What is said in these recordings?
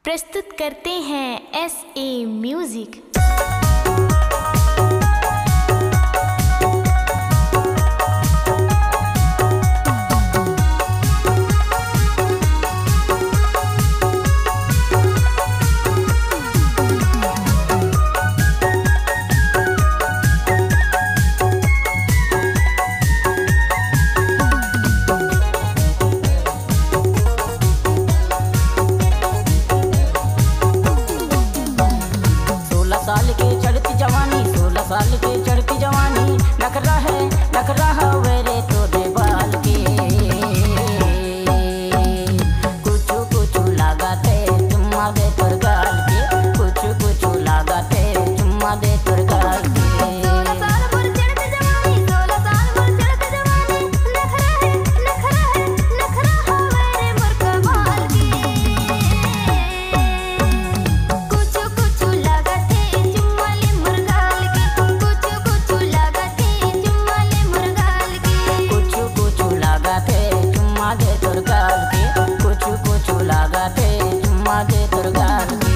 प्रस्तुत करते हैं SA म्यूजिक। साल के चढ़ती जवानी, 16 साल के चढ़ती जवानी, नखरा है वेरे तो देवाल के। कुछ लगाते चुम्मा दे तोर गाल के, कुछ लगाते चुम्मा दे तोर गाल के। कुछ लगाते चुम्मा दे तोर गाल के।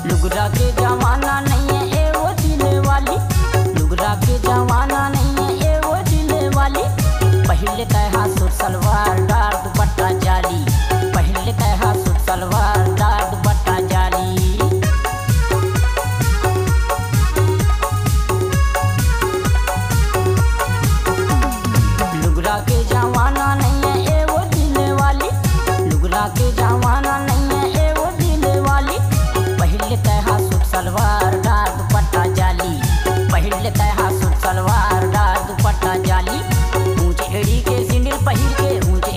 लुगरा के जमाना नहीं है ए वो दिले वाली, लुगरा के जमाना नहीं है ए वो दिले वाली। पहले तहा सूट सलवार डार दुपट्टा जाली, पहले तहा सूट सलवार डार दुपट्टा जाली। लुगरा के जमाना नहीं है ए वो दिले वाली, लुगरा के जमाना नहीं है ए वो दिले वाली। पहले तहा सूट सलवार डार दुपट्टा जाली, पहले तहा सूट सलवार डार दुपट्टा जाली। ऊंचे एड़ी के सिंडिल पहिर के, ऊंचे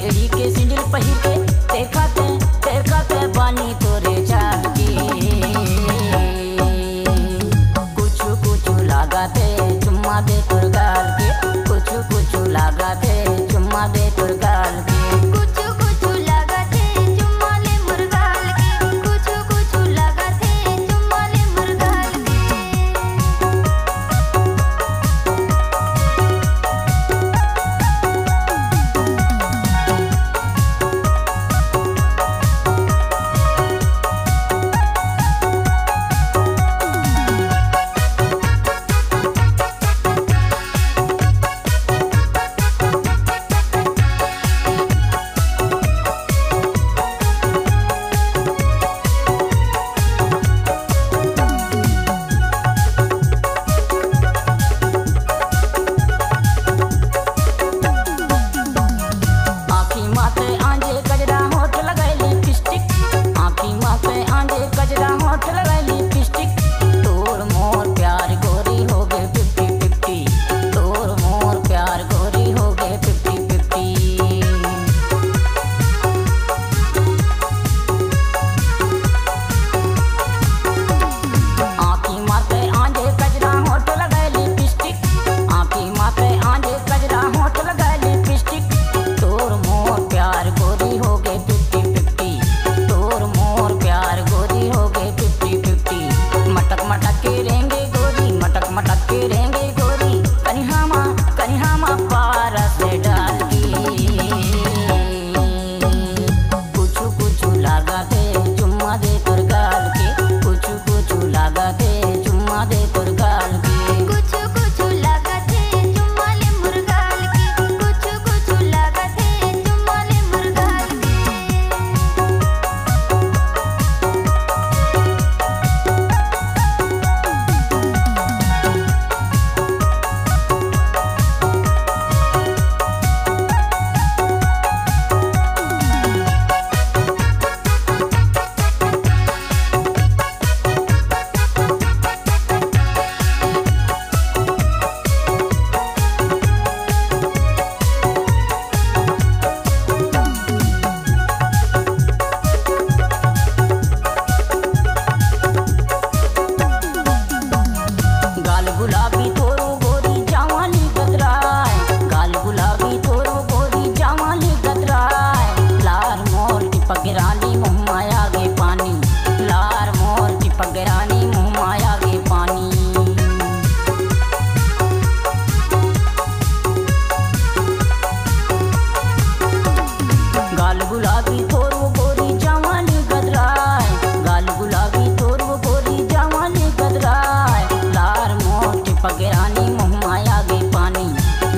गुलाबी तोर वो गोरी जवानी गदराय, गाल गुलाबी तोर वो गोरी जवानी गदराय। लार मोट पगरानी मुँह माया गे पानी,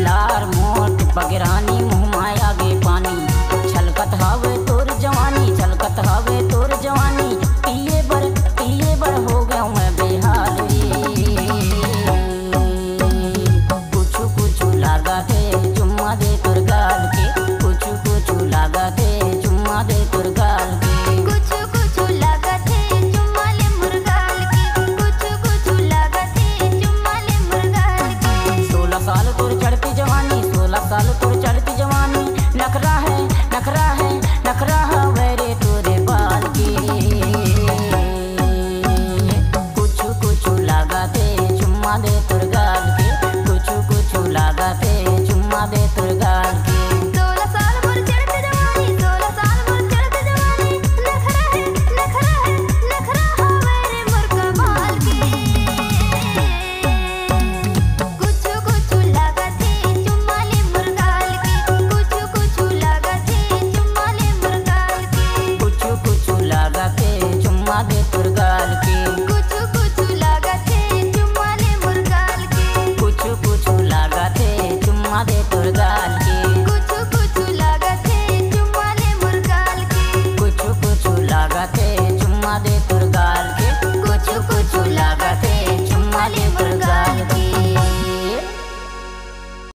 लार मोट पगरानी मुँह माया गे पानी। छलकत हवे तोर जवानी, छलकत हवे तोर जवानी। पिए बर हो गया मैं बेहाल रे। कुछ लागा के चुम्मा दे तोर गाल के, कुछ लागा के चुम्मा दे तोर गाल के। कुछ लागा थे चुम्मा ले मुर्गाल के, कुछ लागा थे चुम्मा ले मुर्गाल के। 16 साल तोर चढ़ती जवानी, 16 साल तोर चढ़ती जवानी। नखरा है वेरे तोरे बाल के। कुछ लागा थे चुम्मा दे तोर गाल के, कुछ लागा थे चुम्मा दे तोर गाल के। 16 साल मोर चढ़ती जवानी, 16 साल मोर चढ़ती जवानी। नखरा है वेरे मोर कमाल के। कुछ लागा थे चुम्मा ले मुर्गाल के, कुछ लागा थे चुम्मा ले मुर्गाल के। कुछ लागा थे चुम्मा दे तोर गाल के। कुछ लागा थे चुम्मा ले मुर्गाल के। कुछ लागा थे चुम्मा दे तोर गाल के। कुछ लागा थे चुम्मा ले मुर्गाल के। कुछ लागा थे चुम्मा दे तोर